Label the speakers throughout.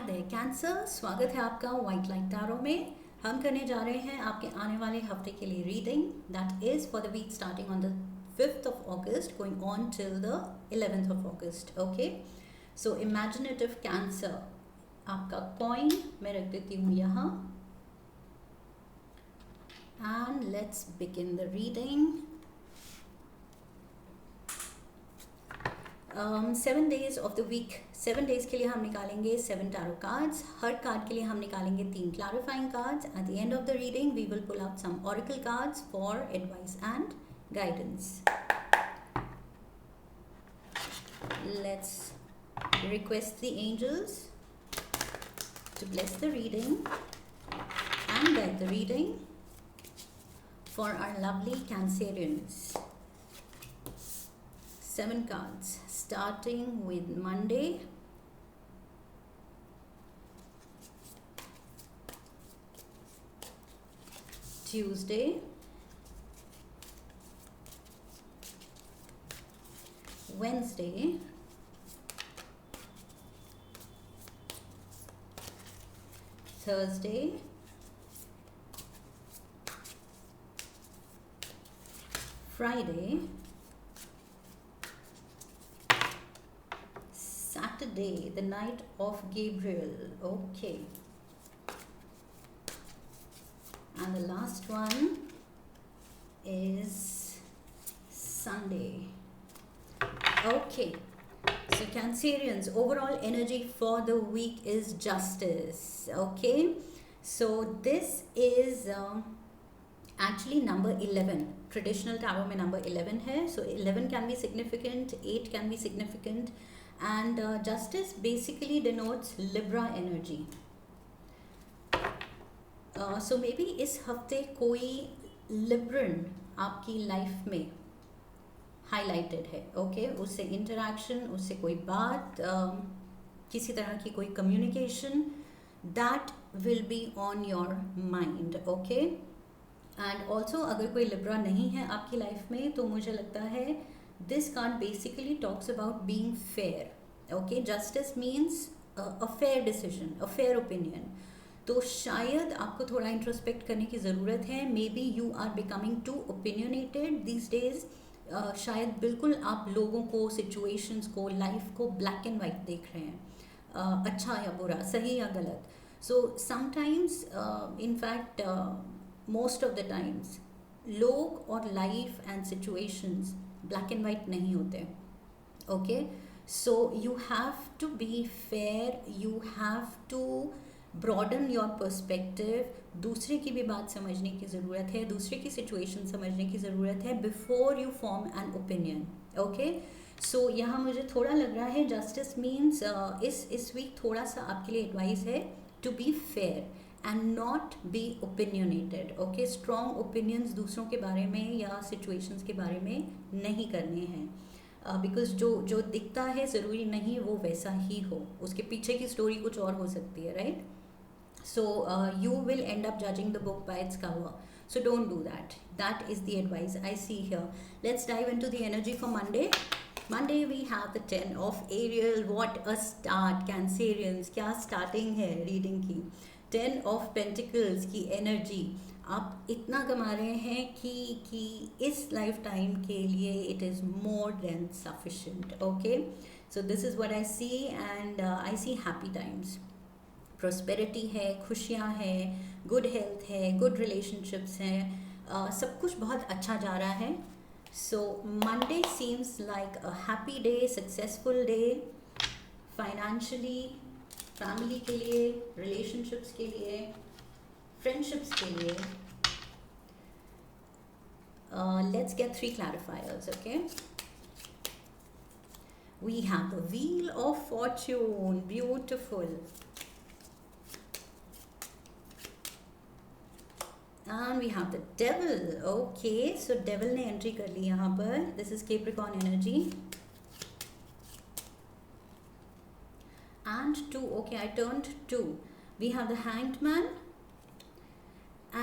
Speaker 1: There cancer, स्वागत है आपका वाइट लाइट टैरो में। हम करने जा रहे हैं आपके आने वाले हफ्ते के लिए reading that is for the week starting on the 5th of August going on till the 11th of August। Okay, so imaginative Cancer, आपका कॉइन मैं रख देती हूँ यहाँ and let's begin the reading. 7 days of the week, 7 days के लिए हम निकालेंगे 7 टैरो कार्ड्स। हर कार्ड के लिए हम निकालेंगे 3 clarifying cards. At the end of the reading we will pull out some oracle cards for advice and guidance. Let's request the angels to bless the reading and guide the reading for our lovely Cancerians. 7 cards starting with Monday, Tuesday, Wednesday, Thursday, Friday, Saturday, the night of Gabriel. Okay. And the last one is Sunday. Okay. So Cancerians, overall energy for the week is justice. Okay. So this is actually number 11. Traditional tarot में number 11 है. So 11 can be significant, 8 can be significant. And justice basically denotes Libra energy. So maybe इस हफ्ते कोई Libran आपकी life में highlighted है। Okay, उससे interaction, उससे कोई बात, किसी तरह की कोई communication that will be on your mind. Okay, and also अगर कोई लिब्रा नहीं है आपकी लाइफ में तो मुझे लगता है this card basically talks about being fair. Okay, justice means a fair decision, a fair opinion. तो शायद आपको थोड़ा इंट्रोस्पेक्ट करने की ज़रूरत है। Maybe you are becoming too opinionated these days. शायद बिल्कुल आप लोगों को, सिचुएशंस को, लाइफ को ब्लैक एंड वाइट देख रहे हैं, अच्छा या बुरा, सही या गलत। So sometimes, in fact most of the times, लोग और life and situations black and white नहीं होते। Okay, so you have to be fair, you have to broaden your perspective. दूसरे की भी बात समझने की ज़रूरत है, दूसरे की सिचुएशन समझने की ज़रूरत है before you form an opinion. Okay, so यहाँ मुझे थोड़ा लग रहा है जस्टिस मीन्स इस वीक थोड़ा सा आपके लिए एडवाइस है to be fair and not be opinionated. Okay, strong opinions दूसरों के बारे में या सिचुएशंस के बारे में नहीं करने हैं, बिकॉज जो दिखता है ज़रूरी नहीं वो वैसा ही हो, उसके पीछे की स्टोरी कुछ और हो सकती है, right? So you will end up judging the book by its cover. So don't do that. That is the advice I see here. Let's dive into the energy for Monday. Monday we have the 10 of Ariel. What a start, Cancerians. क्या starting है reading की. 10 of Pentacles की energy. आप इतना कमा रहे हैं कि इस लाइफ टाइम के लिए it is more than sufficient. Okay. So this is what I see, and I see happy times. Prosperity है, खुशियाँ हैं, गुड हेल्थ है, गुड रिलेशनशिप्स हैं, सब कुछ बहुत अच्छा जा रहा है। So Monday seems like a happy day, successful day, financially, family के लिए, रिलेशनशिप्स के लिए, फ्रेंडशिप्स के लिए। Let's get 3 clarifiers, okay? We have the Wheel of Fortune, beautiful. And we have the Devil. Okay, so Devil ने entry कर ली यहाँ पर. This is Capricorn energy. And 2. Okay, I turned 2. We have the Hanged Man.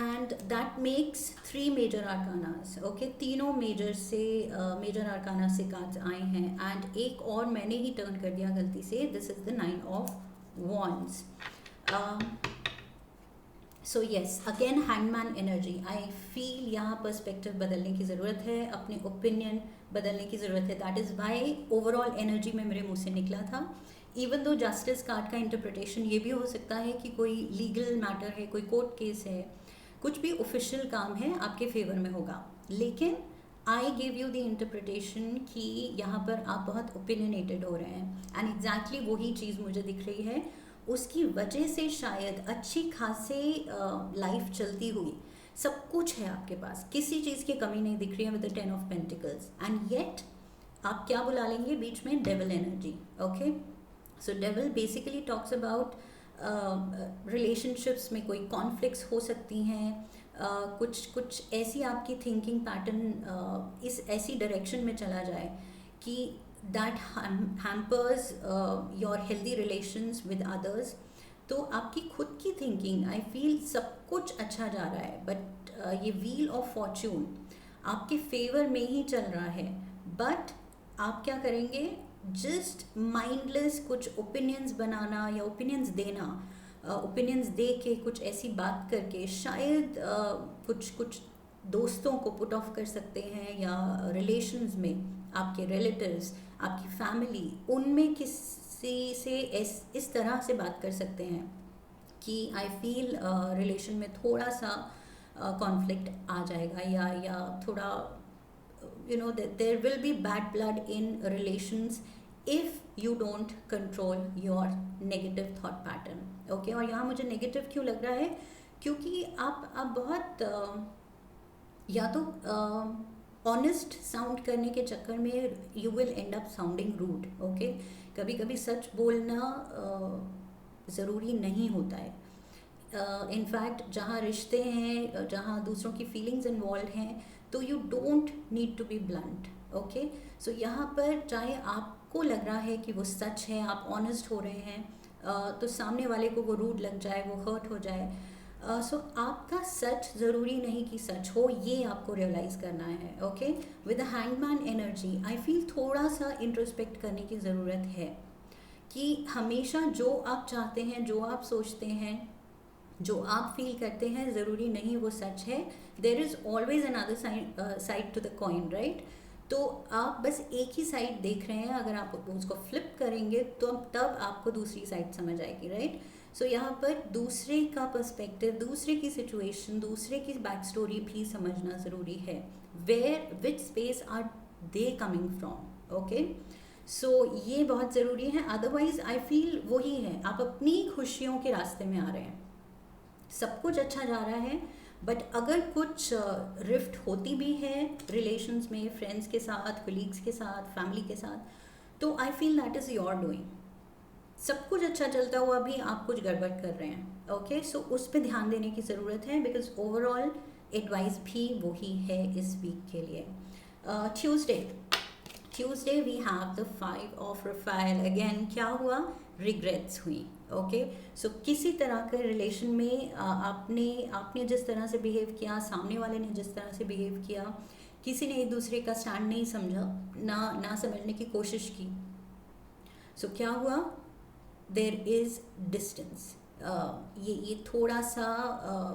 Speaker 1: And that makes 3 major arcanas. Okay, तीनों major से major arcana से cards आए हैं. And एक और मैंने ही turn कर दिया गलती से. This is the 9 of wands. So yes, again hangman energy, I feel यहाँ पर्सपेक्टिव बदलने की ज़रूरत है, अपने ओपिनियन बदलने की ज़रूरत है. That is why overall energy में मेरे मुंह से निकला था. इवन दो जस्टिस कार्ड का इंटरप्रिटेशन ये भी हो सकता है कि कोई लीगल मैटर है, कोई कोर्ट केस है, कुछ भी ऑफिशियल काम है आपके फेवर में होगा. लेकिन I give you the interpretation कि यहाँ पर आप बहुत ओपिनियनेटेड हो रहे हैं, एंड एग्जैक्टली वही चीज़ मुझे दिख रही है. उसकी वजह से शायद अच्छी खासी लाइफ चलती हुई, सब कुछ है आपके पास, किसी चीज़ की कमी नहीं दिख रही है with the 10 of pentacles. And yet आप क्या बुला लेंगे बीच में? Devil energy. Okay, so devil basically talks about relationships में कोई कॉन्फ्लिक्ट्स हो सकती हैं. कुछ ऐसी आपकी थिंकिंग पैटर्न इस ऐसी डायरेक्शन में चला जाए कि that hampers your healthy relations with others. तो आपकी खुद की थिंकिंग, आई फील सब कुछ अच्छा जा रहा है, बट ये व्हील ऑफ फॉर्च्यून आपके फेवर में ही चल रहा है. बट आप क्या करेंगे? जस्ट माइंडलेस कुछ ओपिनियंस बनाना या ओपिनियंस देना, ओपिनियंस दे के कुछ ऐसी बात करके शायद कुछ दोस्तों को पुट ऑफ कर सकते हैं, या रिलेशंस में आपके रिलेटिव्स, आपकी फैमिली, उनमें किसी से इस तरह से बात कर सकते हैं कि आई फील रिलेशन में थोड़ा सा कॉन्फ्लिक्ट आ जाएगा, या थोड़ा there will be bad blood in relations if you don't control your negative thought pattern. Okay, और यहाँ मुझे नेगेटिव क्यों लग रहा है? क्योंकि आप बहुत या तो ऑनेस्ट साउंड करने के चक्कर में you will end up sounding rude. Okay, कभी कभी सच बोलना ज़रूरी नहीं होता है. इनफैक्ट जहाँ रिश्ते हैं, जहाँ दूसरों की फीलिंग्स इन्वॉल्व हैं, तो you don't need to be blunt. Okay, so यहाँ पर चाहे आपको लग रहा है कि वो सच है, आप ऑनेस्ट हो रहे हैं, तो सामने वाले को वो रूड लग जाए, वो हर्ट हो जाए. सो आपका सच ज़रूरी नहीं कि सच हो, ये आपको रियलाइज़ करना है. Okay, with the hangman energy I feel थोड़ा सा इंट्रोस्पेक्ट करने की ज़रूरत है कि हमेशा जो आप चाहते हैं, जो आप सोचते हैं, जो आप फील करते हैं, ज़रूरी नहीं वो सच है. There is always another side to the coin, right? तो आप बस एक ही साइड देख रहे हैं. अगर आप उसको फ्लिप करेंगे तो तब आपको दूसरी साइड समझ आएगी, राइट? सो यहाँ पर दूसरे का पर्सपेक्टिव, दूसरे की सिचुएशन, दूसरे की बैक स्टोरी भी समझना ज़रूरी है. Where which space are they coming from. Okay, so ये बहुत ज़रूरी है. अदरवाइज आई फील वही है, आप अपनी खुशियों के रास्ते में आ रहे हैं, सब कुछ अच्छा जा रहा है, बट अगर कुछ रिफ्ट होती भी है रिलेशंस में, फ्रेंड्स के साथ, कोलीग्स के साथ, फैमिली के साथ, तो I feel that is your doing. सब कुछ अच्छा चलता हुआ भी आप कुछ गड़बड़ कर रहे हैं. ओके, सो उस पर ध्यान देने की ज़रूरत है, बिकॉज ओवरऑल एडवाइस भी वही है इस वीक के लिए. Tuesday we have the 5 of Raphael. Again क्या हुआ? रिग्रेट्स हुई. ओके, सो किसी तरह के रिलेशन में आपने जिस तरह से बिहेव किया, सामने वाले ने जिस तरह से बिहेव किया, किसी ने एक दूसरे का स्टैंड नहीं समझा, ना समझने की कोशिश की. सो क्या हुआ? There is distance. ये थोड़ा सा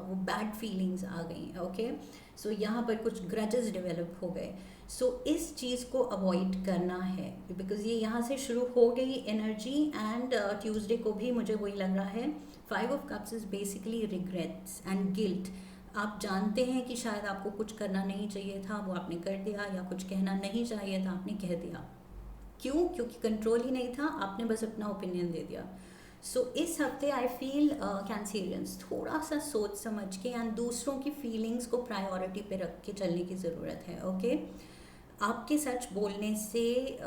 Speaker 1: वो बैड फीलिंग्स आ गई. ओके, सो यहाँ पर कुछ ग्रजेस डेवलप हो गए. सो इस चीज़ को अवॉइड करना है, बिकॉज ये यहाँ से शुरू हो गई एनर्जी. एंड ट्यूसडे को भी मुझे वही लग रहा है. 5 of cups is basically regrets and guilt. आप जानते हैं कि शायद आपको कुछ करना नहीं चाहिए था, वो आपने कर दिया, या कुछ कहना नहीं चाहिए था, आपने कह दिया. क्यों? क्योंकि कंट्रोल ही नहीं था, आपने बस अपना ओपिनियन दे दिया. सो इस हफ्ते आई फील कैंसेरियंस थोड़ा सा सोच समझ के एंड दूसरों की फीलिंग्स को प्रायोरिटी पे रख के चलने की ज़रूरत है. ओके, आपके सच बोलने से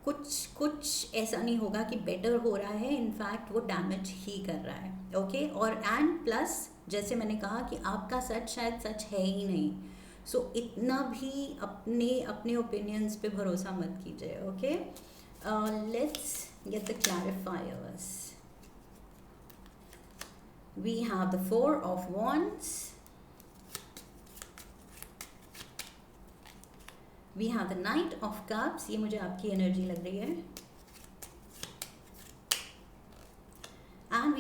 Speaker 1: कुछ ऐसा नहीं होगा कि बेटर हो रहा है, इनफैक्ट वो डैमेज ही कर रहा है. ओके, और एंड प्लस जैसे मैंने कहा कि आपका सच शायद सच है ही नहीं. सो इतना भी अपने ओपिनियंस पे भरोसा मत कीजिए. Okay, let's get the clarifiers. We have the 4 of wands. We have the Knight of Cups. ये मुझे आपकी एनर्जी लग रही है.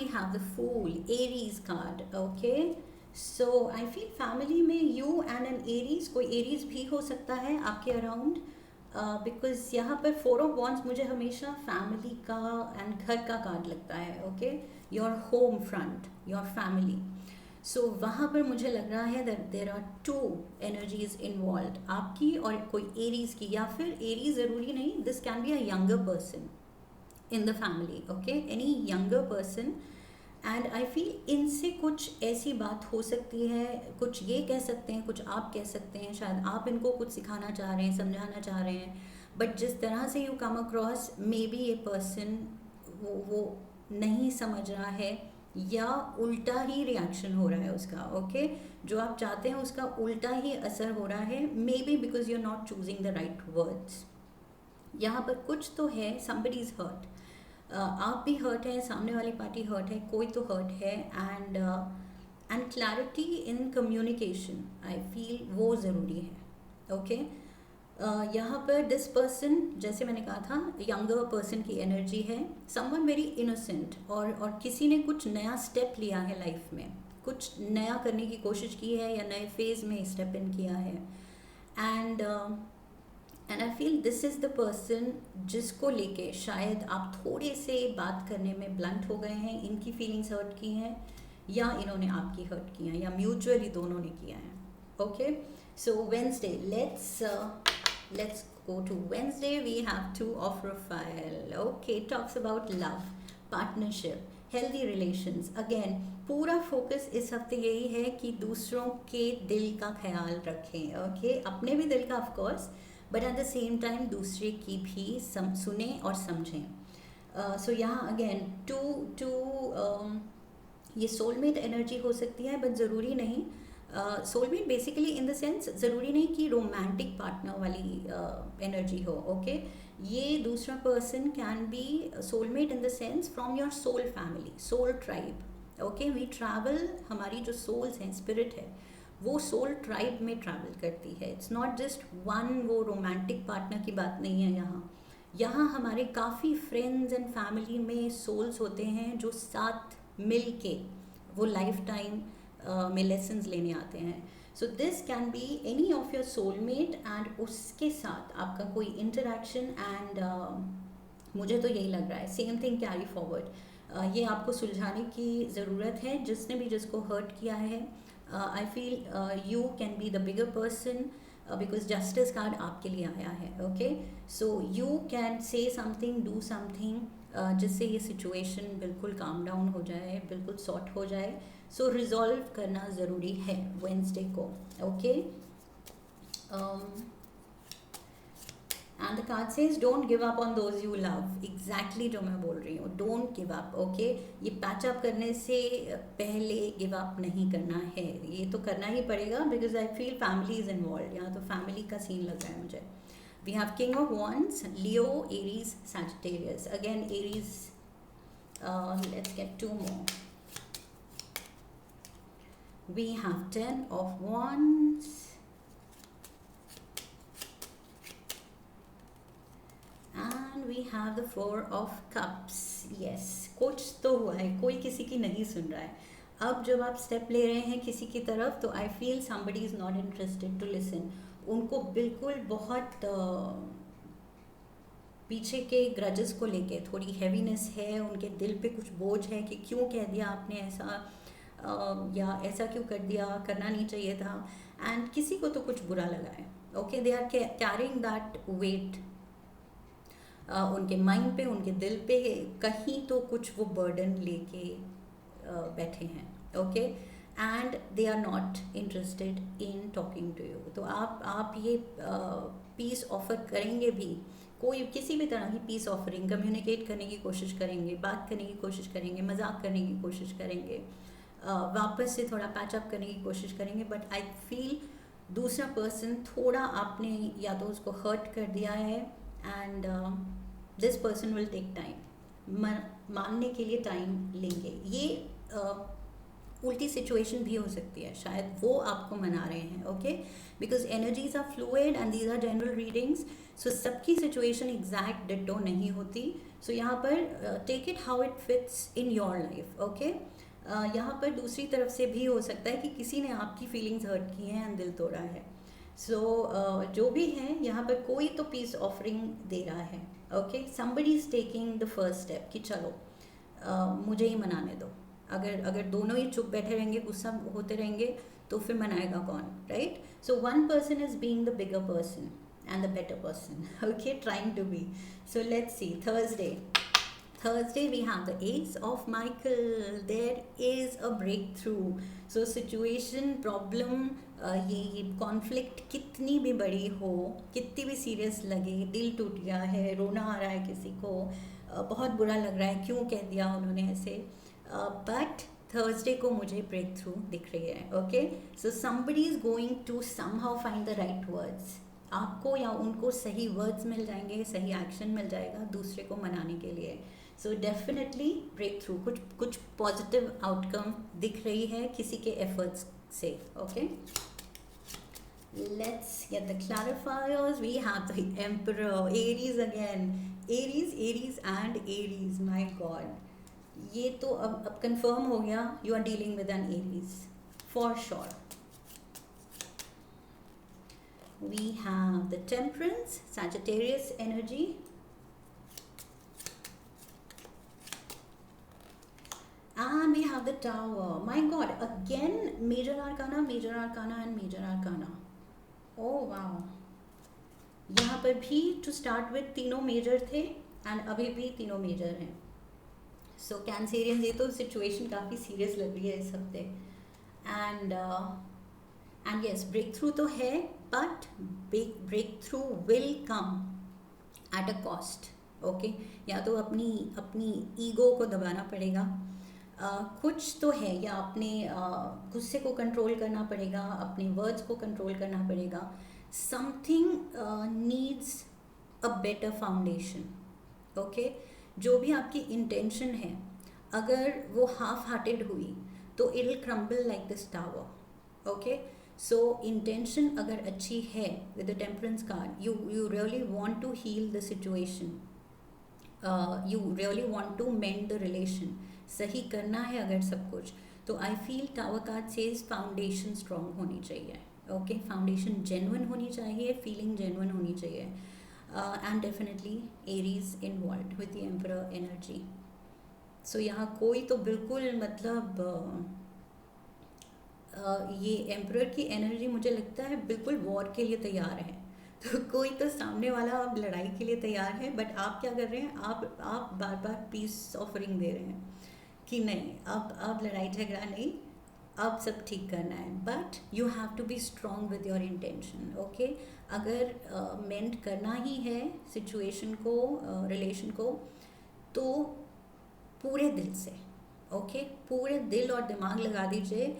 Speaker 1: have the Fool, Aries card. Okay, so I feel family में you and an Aries, कोई Aries भी हो सकता है आपके अराउंड, बिकॉज यहाँ पर फोर ऑफ वॉन्ड्स मुझे हमेशा फैमिली का एंड घर का कार्ड लगता है. Okay, your home front, your family. So वहाँ पर मुझे लग रहा है that there are two energies involve, आपकी और कोई एरीज की, या फिर एरीज ज़रूरी नहीं, this can be a younger person in the family. Okay, any younger person. And I feel इनसे कुछ ऐसी बात हो सकती है, कुछ ये कह सकते हैं, कुछ आप कह सकते हैं, शायद आप इनको कुछ सिखाना चाह रहे हैं, समझाना चाह रहे हैं. बट जिस तरह से you come across, may be ये पर्सन वो नहीं समझ रहा है, या उल्टा ही रिएक्शन हो रहा है उसका. ओके, जो आप चाहते हैं उसका उल्टा ही असर हो रहा है, maybe because you are not choosing the right words. यहाँ पर कुछ तो है, somebody is hurt. आप भी हर्ट है, सामने वाली पार्टी हर्ट है, कोई तो हर्ट है. And clarity in communication I feel वो ज़रूरी है. ओके, यहाँ पर दिस पर्सन, जैसे मैंने कहा था, यंगर पर्सन की एनर्जी है, समवन वेरी इनोसेंट, और किसी ने कुछ नया स्टेप लिया है लाइफ में, कुछ नया करने की कोशिश की है, या नए फेज में स्टेप इन किया है. And I feel this is the person जिसको लेके शायद आप थोड़े से बात करने में ब्लंट हो गए हैं, इनकी फीलिंग्स हर्ट की हैं, या इन्होंने आपकी हर्ट की हैं, या म्यूचुअली दोनों ने किया है. Okay, so Wednesday, let's go to Wednesday. We have two of profile. Okay, talks about love, partnership, healthy relations. Again, पूरा फोकस इस हफ्ते यही है कि दूसरों के दिल का ख्याल रखें. ओके, अपने भी दिल का of course, but at the same time दूसरे की भी सुने और समझें. सो यहाँ अगेन ये सोलमेट एनर्जी हो सकती है, बट ज़रूरी नहीं. Soulmate basically in the sense ज़रूरी नहीं कि रोमांटिक पार्टनर वाली एनर्जी हो. ओके, ये दूसरा person can be soulmate in the sense from your soul family, soul tribe. Okay, we travel, हमारी जो सोल्स हैं, स्पिरिट है, वो सोल ट्राइब में ट्रैवल करती है. इट्स नॉट जस्ट वन, वो रोमांटिक पार्टनर की बात नहीं है. यहाँ हमारे काफ़ी फ्रेंड्स एंड फैमिली में सोल्स होते हैं जो साथ मिल के वो लाइफ टाइम में लेसन्स लेने आते हैं. So this can be any of your soulmate, and उसके साथ आपका कोई इंटरेक्शन, एंड मुझे तो यही लग रहा है सेम थिंग कैरी फॉरवर्ड. ये आपको सुलझाने की ज़रूरत है, जिसने भी जिसको हर्ट किया है. आई feel you can be the bigger person, because justice card आपके लिए आया है. Okay, so you can say something, do something, जिससे ये सिचुएशन बिल्कुल काम डाउन हो जाए, बिल्कुल सॉर्ट हो जाए. सो रिजॉल्व करना ज़रूरी है वेंसडे को. Okay, and the card says don't give up on those you love. Exactly जो मैं बोल रही हूँ, डोंट गिव अप. ओके, ये पैचअप करने से पहले गिव अप नहीं करना है, ये तो करना ही पड़ेगा, because I feel family is involve. यहाँ तो फैमिली का सीन लग रहा है मुझे. We have King of Wands, Leo, Aries, Sagittarius. Again, Aries. Let's get two more. We have 10 of Wands. And we have the 4 of Cups. Yes, कुछ तो हुआ है, कोई किसी की नहीं सुन रहा है. अब जब आप स्टेप ले रहे हैं किसी की तरफ, तो I feel somebody is not interested to listen. उनको बिल्कुल बहुत पीछे के ग्रजेस को लेके थोड़ी हैवीनेस है, उनके दिल पे कुछ बोझ है कि क्यों कह दिया आपने ऐसा, या ऐसा क्यों कर दिया, करना नहीं चाहिए था. एंड किसी को तो कुछ बुरा लगा है. Okay, they are carrying that weight उनके माइंड पे, उनके दिल पे, कहीं तो कुछ वो बर्डन लेके बैठे हैं. Okay, and they are not interested in talking to you. तो आप ये पीस ऑफर करेंगे भी, कोई किसी भी तरह की पीस ऑफरिंग, कम्युनिकेट करने की कोशिश करेंगे, बात करने की कोशिश करेंगे, मजाक करने की कोशिश करेंगे, वापस से थोड़ा पैचअप करने की कोशिश करेंगे. बट आई फील दूसरा पर्सन थोड़ा आपने या तो उसको हर्ट कर दिया है, and this person will take time, मानने के लिए टाइम लेंगे. ये उल्टी सिचुएशन भी हो सकती है, शायद वो आपको मना रहे हैं, okay, because energies are fluid and these are general readings, so सबकी सिचुएशन एग्जैक्ट डिट्टो नहीं होती, सो यहाँ पर take it how it fits in your life, okay. यहाँ पर दूसरी तरफ से भी हो सकता है कि किसी ने आपकी फीलिंग्स हर्ट की हैं एंड दिल तोड़ा है, सो जो भी है यहाँ पर कोई तो पीस ऑफरिंग दे रहा है, okay, somebody is taking the first step कि चलो मुझे ही मनाने दो। अगर अगर दोनों ही चुप बैठे रहेंगे, गुस्सा होते रहेंगे, तो फिर मनाएगा कौन, right? So one person is being the bigger person and the better person, okay, trying to be. So let's see, Thursday we have the Ace of Michael. There is a breakthrough. So situation, problem, ये conflict कितनी भी बड़ी हो, कितनी भी serious लगे, दिल टूट गया है, रोना आ रहा है किसी को, बहुत बुरा लग रहा है, क्यों कह दिया उन्होंने ऐसे, बट थर्सडे को मुझे ब्रेक थ्रू दिख रही है, okay. So somebody is going to somehow find the right words, आपको या उनको सही वर्ड्स मिल जाएंगे, सही एक्शन मिल जाएगा दूसरे को मनाने के लिए। सो डेफिनेटली ब्रेक थ्रू, कुछ पॉजिटिव आउटकम दिख रही है किसी के एफर्ट्स से, okay. Let's get the clarifiers. We have the Emperor, Aries again. Aries and Aries, my God. ये तो अब कंफर्म हो गया, you are dealing with an Aries for sure. We have the Temperance, Sagittarius energy. And we have the Tower. My God, again Major Arcana and Major Arcana. Oh wow. यहाँ पर भी to start with तीनों major थे and अभी भी तीनों major हैं. So Cancerian, ये तो सिचुएशन काफ़ी सीरियस लग रही है इस हफ्ते. And yes, breakthrough तो है, but breakthrough will come at a cost, okay? या तो अपनी ईगो को दबाना पड़ेगा, कुछ तो है, या अपने गुस्से को कंट्रोल करना पड़ेगा, अपने वर्ड्स को कंट्रोल करना पड़ेगा. Something needs a better foundation, okay. जो भी आपकी इंटेंशन है, अगर वो हाफ हार्टेड हुई तो it will crumble like this tower, okay. So intention अगर अच्छी है with the temperance card, you really want to heal the situation, you really want to mend the relation, सही करना है अगर सब कुछ, तो I feel tower card says foundation strong होनी चाहिए, ओके. फाउंडेशन जेन्युइन होनी चाहिए, फीलिंग जेन्युइन होनी चाहिए, and definitely Aries involve with the emperor energy. So यहाँ कोई तो बिल्कुल मतलब ये एम्परर की एनर्जी मुझे लगता है बिल्कुल वॉर के लिए तैयार है. तो कोई तो सामने वाला अब लड़ाई के लिए तैयार है, बट आप क्या कर रहे हैं, आप बार बार पीस ऑफरिंग दे रहे हैं कि नहीं, अब लड़ाई झगड़ा नहीं, अब सब ठीक करना है, but you have to be strong with your intention, okay. अगर मेंट करना ही है सिचुएशन को, रिलेशन को, तो पूरे दिल से, ओके, पूरे दिल और दिमाग लगा दीजिए.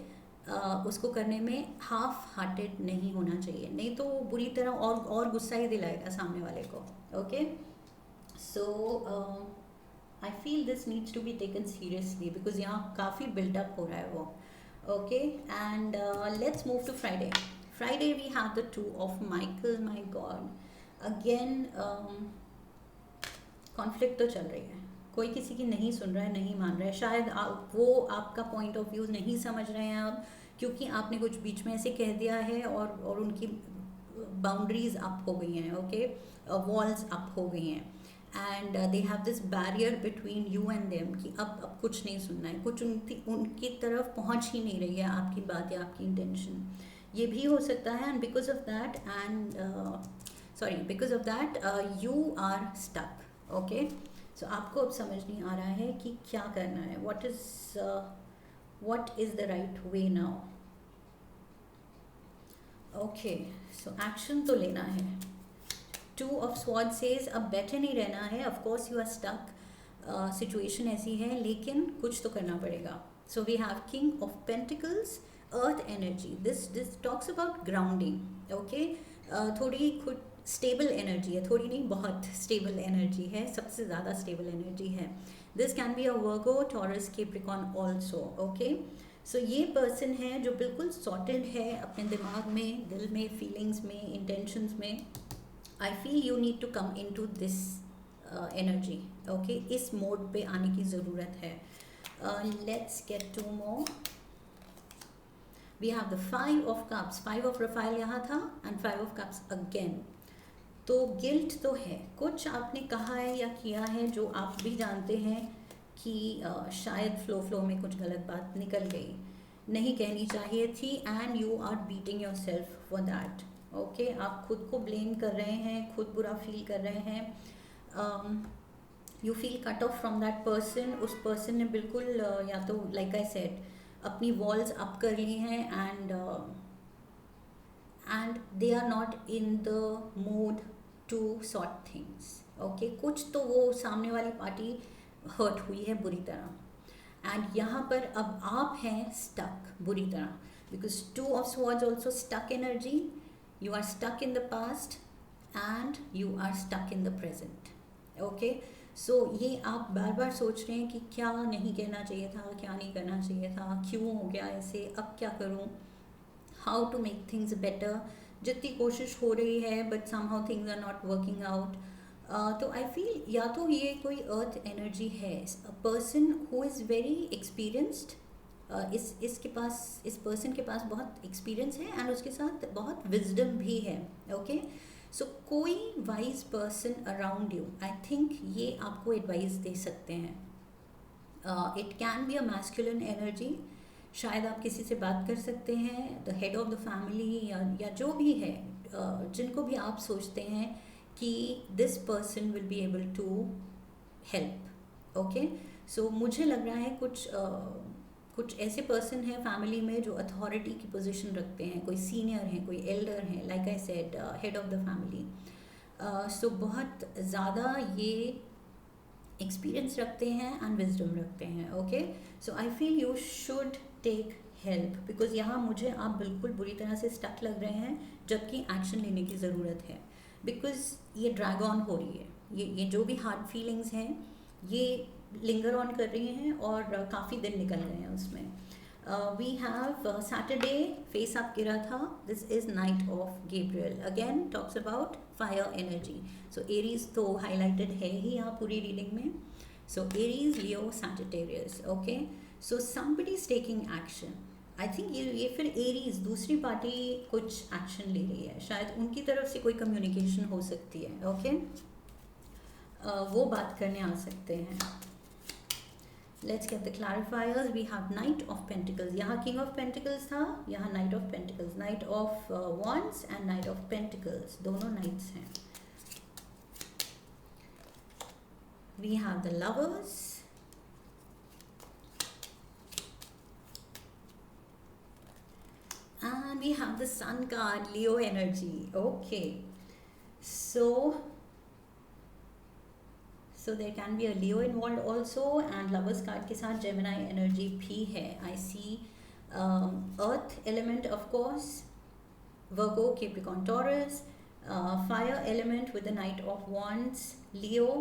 Speaker 1: उसको करने में हाफ हार्टेड नहीं होना चाहिए, नहीं तो वो बुरी तरह और गुस्सा ही दिलाएगा सामने वाले को, okay. So I feel this needs to be taken seriously because यहाँ काफ़ी बिल्डअप हो रहा है वो, okay. And let's move to Friday. Friday we have the two of Michael. My God, again conflict तो चल रही है, कोई किसी की नहीं सुन रहा है, नहीं मान रहा है, शायद वो आपका पॉइंट ऑफ व्यू नहीं समझ रहे हैं अब, क्योंकि आपने कुछ बीच में ऐसे कह दिया है और उनकी बाउंड्रीज अप हो गई हैं, ओके, वॉल्स अप हो गई हैं, and they have this barrier between you and them कि अब कुछ नहीं सुनना है, कुछ उनकी तरफ पहुंच ही नहीं रही है आपकी बात या आपकी इंटेंशन. ये भी हो सकता है, and because of that you are stuck, okay. So आपको अब समझ नहीं आ रहा है कि क्या करना है, what is the right way now, okay. So action तो लेना है. Two of Swords says अब बैठे नहीं रहना है, of course you are stuck, situation ऐसी है, लेकिन कुछ तो करना पड़ेगा. So we have King of Pentacles, Earth energy. This talks about grounding, okay. थोड़ी खुद स्टेबल एनर्जी है, थोड़ी नहीं बहुत स्टेबल एनर्जी है, सबसे ज़्यादा स्टेबल एनर्जी है. This can be a Virgo, Taurus, Capricorn also, okay. So ये पर्सन है जो बिल्कुल सॉर्टेड है अपने दिमाग में, दिल में, फीलिंग्स में, इंटेंशंस में. I feel you need to come in to this energy. Okay, इस मोड पे आने की ज़रूरत है. Let's get to more. We have the 5 of cups. 5 of Raphael यहाँ था एंड 5 ऑफ कप्स अगेन. तो गिल्ट तो है, कुछ आपने कहा है या किया है जो आप भी जानते हैं कि शायद फ्लो में कुछ गलत बात निकल गई, नहीं कहनी चाहिए थी, and you are beating yourself for that. Okay, आप खुद को ब्लेम कर रहे हैं, खुद बुरा फील कर रहे हैं. You feel cut off from that person. उस पर्सन ने बिल्कुल या तो लाइक आई सेड अपनी वॉल्स अप कर ली हैं and they are not in the mood to sort things. Okay, कुछ तो वो सामने वाली पार्टी हर्ट हुई है बुरी तरह, एंड यहाँ पर अब आप हैं स्टक बुरी तरह, because 2 of swords also stuck energy. You are stuck in the past and you are stuck in the present. Okay, so ये आप बार बार सोच रहे हैं कि क्या नहीं कहना चाहिए था, क्या नहीं करना चाहिए था, क्यों हो गया ऐसे, अब क्या करूँ, how to make things better. जितनी कोशिश हो रही है but somehow things are not working out. तो आई फील या तो ये कोई अर्थ एनर्जी है, a person who is very experienced. इसके पास, इस पर्सन के पास बहुत एक्सपीरियंस है एंड उसके साथ बहुत विजडम भी है. ओके, सो कोई wise person around you, I think ये आपको एडवाइस दे सकते हैं. It can be a masculine energy. शायद आप किसी से बात कर सकते हैं, the head of the family या जो भी है, जिनको भी आप सोचते हैं कि this person will be able to help. Okay, so मुझे लग रहा है कुछ ऐसे पर्सन हैं फैमिली में जो अथॉरिटी की पोजीशन रखते हैं, कोई सीनियर हैं, कोई एल्डर हैं, like I said head of the family. So बहुत ज़्यादा ये एक्सपीरियंस रखते हैं एंड विजडम रखते हैं. Okay, so I feel you should take help, because यहाँ मुझे आप बिल्कुल बुरी तरह से स्टक लग रहे हैं, जबकि एक्शन लेने की ज़रूरत है. बिकॉज ये ड्रैग ऑन हो रही है, ये जो भी हार्ड फीलिंग्स हैं ये लिंगर ऑन कर रही हैं और काफ़ी दिन निकल गए हैं उसमें. We have Saturday face up गिरा था. This is knight of Gabriel, again talks about fire energy. So Aries तो हाईलाइटेड है ही यहाँ पूरी रीडिंग में. So Aries, Leo, Sagittarius. Okay, so somebody is taking action. I think ये फिर एरीज दूसरी पार्टी कुछ एक्शन ले रही है, शायद उनकी तरफ से कोई कम्युनिकेशन हो सकती है. ओके, वो बात करने आ सकते हैं. Let's get the clarifiers. We have knight of pentacles. यहाँ किंग ऑफ पेंटिकल्स था, यहाँ knight of pentacles. Knight of wands and knight of pentacles, दोनों नाइट्स हैं. We have the lovers. And we have the sun card, Leo energy. Okay, so there can be a Leo involved also, and lovers card के साथ Gemini energy भी है. I see earth element of course, Virgo, Capricorn, Taurus, fire element with the Knight of Wands, Leo,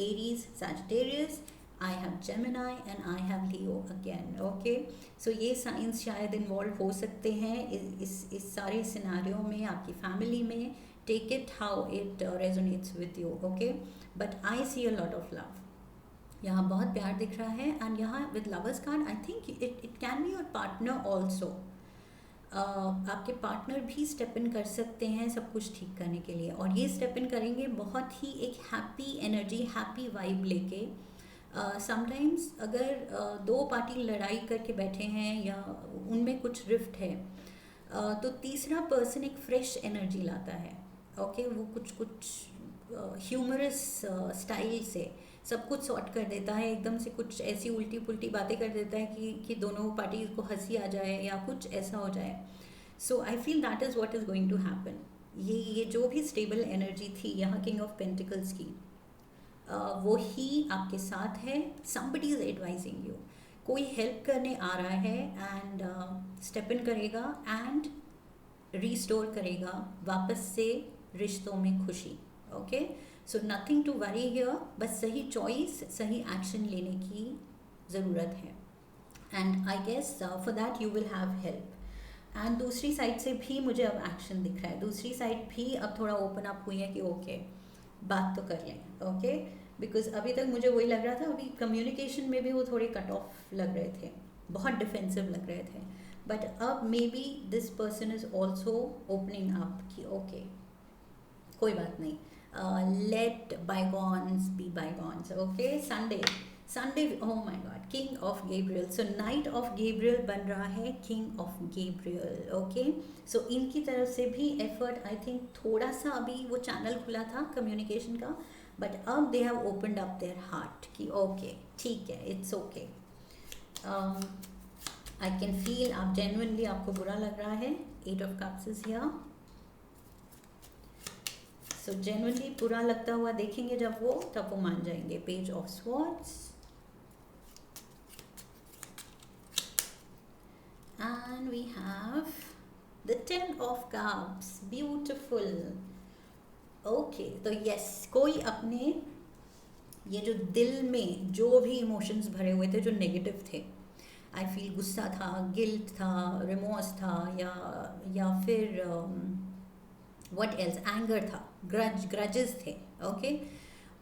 Speaker 1: Aries, Sagittarius. I have Gemini and I have Leo again. Okay, so ये science शायद involve हो सकते हैं इस सारे सिनारियों में, आपकी family में. Take it how it resonates with you. Okay, but I see a lot of love. यहाँ बहुत प्यार दिख रहा है, एंड यहाँ with lovers card I think it can be your partner also. आपके पार्टनर भी स्टेप इन कर सकते हैं सब कुछ ठीक करने के लिए, और ये स्टेप इन करेंगे बहुत ही एक हैप्पी एनर्जी, हैप्पी वाइब लेके. समटाइम्स अगर दो पार्टी लड़ाई करके बैठे हैं या उनमें कुछ रिफ्ट है, तो तीसरा पर्सन एक फ्रेश एनर्जी लाता है. ओके, वो कुछ ह्यूमरस स्टाइल से सब कुछ सॉर्ट कर देता है, एकदम से कुछ ऐसी उल्टी पुल्टी बातें कर देता है कि दोनों पार्टी को हंसी आ जाए या कुछ ऐसा हो जाए. So I feel that is what is going to happen. ये जो भी स्टेबल एनर्जी थी यहाँ किंग ऑफ पेंटिकल्स की, वो ही आपके साथ है. समबडी इज़ एडवाइजिंग यू, कोई हेल्प करने आ रहा है एंड स्टेप इन करेगा एंड रिस्टोर करेगा वापस से रिश्तों में खुशी. Okay, so nothing to worry here, बस सही चॉइस, सही एक्शन लेने की ज़रूरत है. And I guess for that you will have help. एंड दूसरी साइड से भी मुझे अब एक्शन दिख रहा है, दूसरी साइड भी अब थोड़ा ओपन अप हुई है कि ओके बात तो कर लें. ओके, बिकॉज अभी तक मुझे वही लग रहा था, अभी कम्युनिकेशन में भी वो थोड़े कट ऑफ लग रहे थे, बहुत डिफेंसिव लग रहे थे. बट अब maybe this person is also opening up कि ओके कोई बात नहीं, let bygones be bygones. Okay, Sunday Sunday, oh my God, king of Gabriel. So knight of Gabriel बन रहा है king of Gabriel. Okay, so इनकी तरफ से भी एफर्ट, आई थिंक थोड़ा सा अभी वो चैनल खुला था कम्युनिकेशन का, बट अब they have opened up their heart कि ओके ठीक है, it's okay. I can feel आप जेन्युइनली, आपको बुरा लग रहा है. 8 of cups is here. So genuinely बुरा लगता हुआ देखेंगे जब वो, तब वो मान जाएंगे. Page of swords and we have the 10 of cups. Beautiful. okay, तो yes, कोई अपने ये जो दिल में जो भी इमोशंस भरे हुए थे जो नेगेटिव थे, आई फील गुस्सा था, गिल्ट था, रिमोर्स था, या फिर व्हाट एल्स, एंगर था, ग्रजेस थे. ओके,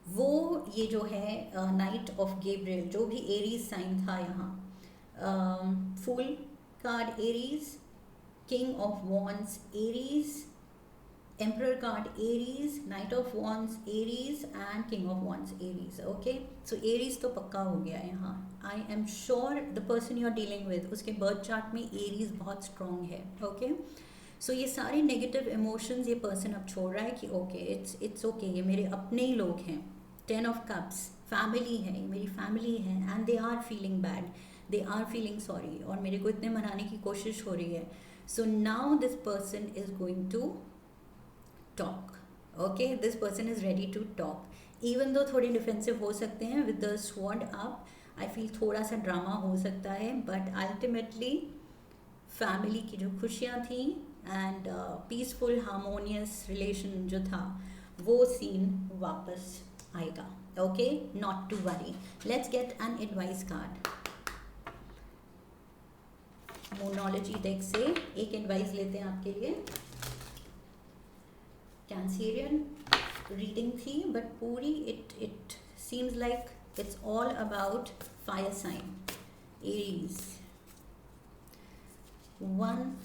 Speaker 1: वो ये जो है नाइट ऑफ गेब्रियल, जो भी एरीज साइन था यहाँ, fool card Aries, king of wands Aries, emperor card Aries, knight of wands Aries and king of wands Aries. Okay, so Aries तो पक्का हो गया यहाँ. I am sure the person you are dealing with, उसके birth chart में Aries बहुत strong है. Okay, so ये सारे नेगेटिव इमोशंस ये पर्सन अब छोड़ रहा है कि ओके इट्स ओके, ये मेरे अपने ही लोग हैं. 10 ऑफ कप्स, फैमिली है, ये मेरी फैमिली है, and they are feeling bad, they are feeling sorry, और मेरे को इतने मनाने की कोशिश हो रही है. So now this person is going to talk. Okay, this person is ready to talk, even though थोड़े डिफेंसिव हो सकते हैं with the sword up. I feel थोड़ा सा ड्रामा हो सकता है, बट अल्टीमेटली फैमिली की जो खुशियाँ थी एंड पीसफुल हार्मोनियस रिलेशन जो था, वो सीन वापस आएगा. Okay, not to worry. Let's get an advice card. मोनोलॉजी डेक से एक एडवाइस लेते हैं आपके लिए. कैंसेरियन रीडिंग थी, बट पूरी it seems like it's all about fire sign, Aries. One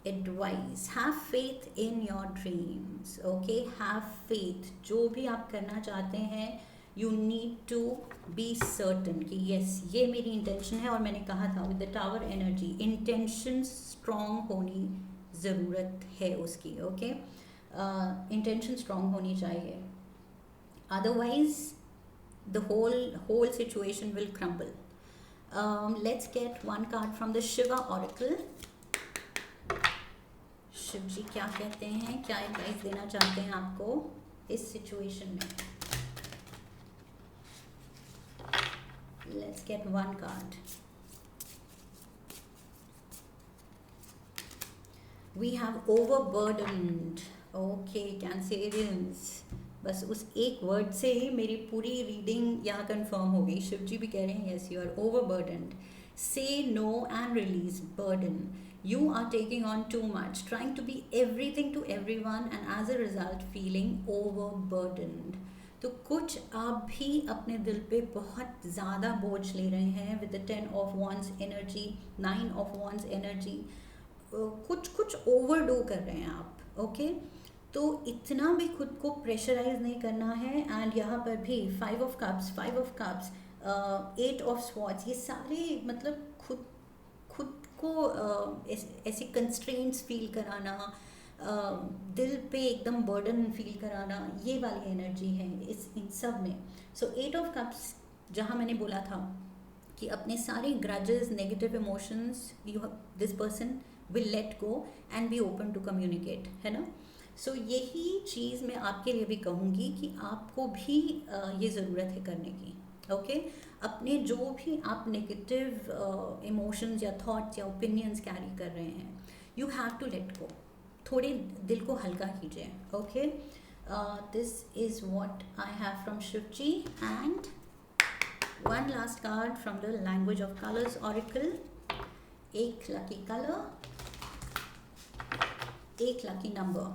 Speaker 1: advice, have faith in your dreams. Okay, have faith, जो भी आप करना चाहते हैं you need to be certain कि यस ये मेरी इंटेंशन है. और मैंने कहा था with the tower energy, intention strong होनी ज़रूरत है उसकी. ओके, इंटेंशन स्ट्रॉन्ग होनी चाहिए, otherwise the whole situation will crumble. Let's get one card from the Shiva oracle. Shiv ji क्या कहते हैं, क्या एडवाइस देना चाहते हैं आपको इस सिचुएशन में. Let's get one card. We have overburdened. Okay Cancerians, बस उस एक वर्ड से ही मेरी पूरी रीडिंग यहाँ कंफर्म हो गई. शिव जी भी कह रहे हैं yes you are overburdened. Say no and release burden. You are taking on too much, trying to be everything to everyone, and as a result feeling overburdened. तो कुछ आप भी अपने दिल पे बहुत ज़्यादा बोझ ले रहे हैं with the 10 of wands energy, 9 of wands energy. कुछ ओवरडू कर रहे हैं आप. ओके, तो इतना भी खुद को प्रेशराइज नहीं करना है. एंड यहाँ पर भी 5 of cups, 8 ऑफ स्वॉर्ड्स, ये सारे मतलब खुद को ऐसे कंस्ट्रेंट्स फील कराना, दिल पे एकदम बर्डन फील कराना, ये वाली एनर्जी है इन सब में. सो 8 ऑफ कप्स, जहाँ मैंने बोला था कि अपने सारे grudges, negative emotions, this person will let go and be open to communicate, है ना. सो यही चीज़ मैं आपके लिए भी कहूँगी कि आपको भी ये ज़रूरत है करने की. ओके, अपने जो भी आप नेगेटिव इमोशंस या थॉट्स या ओपिनियंस कैरी कर रहे हैं, you have to let go. थोड़े दिल को हल्का कीजिए. Okay, this is what I have from Shiv ji. And One last card from the Language of Colors Oracle. एक lucky color, एक lucky number.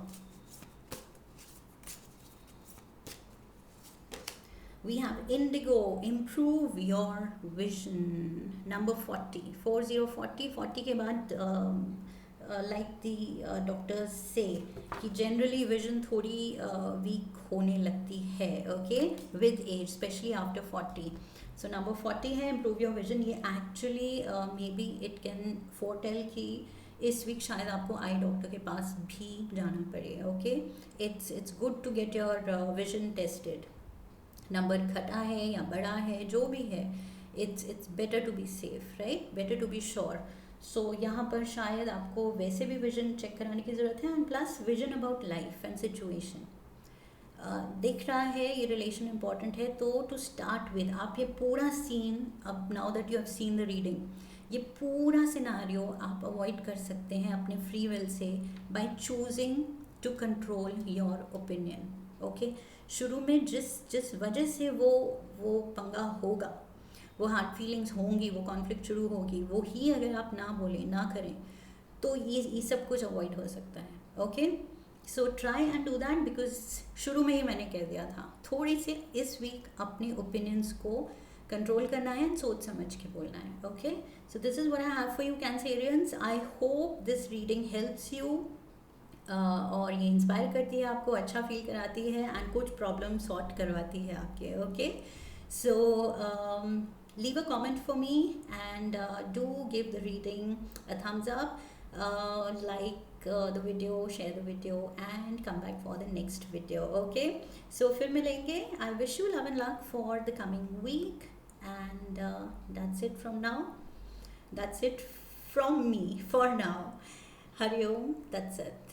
Speaker 1: We have indigo, improve your vision. Number 40, 40 के बाद like the doctors say कि generally vision थोड़ी weak होने लगती है, okay, with age, especially after 40. So number 40 है improve your vision. ये actually maybe it can foretell कि इस वीक शायद आपको आई डॉक्टर के पास भी जाना पड़े, okay. It's good to get your vision tested. Number घटा है या बड़ा है, जो भी है, it's better to be safe, right, better to be sure. So यहाँ पर शायद आपको वैसे भी विजन चेक कराने की ज़रूरत है, and plus vision about life and situation. दिख रहा है ये रिलेशन इंपॉर्टेंट है. तो टू स्टार्ट विद आप ये पूरा सीन, अब now that you have seen the reading, ये पूरा सिनारियो आप अवॉइड कर सकते हैं अपने फ्री विल से by choosing to control your opinion, okay. शुरू में जिस वजह से वो पंगा होगा, वो हार्ड फीलिंग्स होंगी, वो कॉन्फ्लिक्ट शुरू होगी, वो ही अगर आप ना बोलें, ना करें, तो ये सब कुछ अवॉइड हो सकता है, okay. So try and do that, because शुरू में ही मैंने कह दिया था, थोड़ी सी इस वीक अपने ओपिनियंस को कंट्रोल करना है, सोच समझ के बोलना है, okay. So this is what I have for you Cancerians. I hope this reading helps you, और ये इंस्पायर करती है आपको, अच्छा फील कराती है, एंड कुछ प्रॉब्लम सॉर्ट करवाती है आपके, okay. So leave a comment for me, and do give the reading a thumbs up, like the video, share the video, and come back for the next video, okay. So फिर मिलेंगे. I wish you love and luck for the coming week, and that's it from now. That's it from me for now. Hari Om. That's it.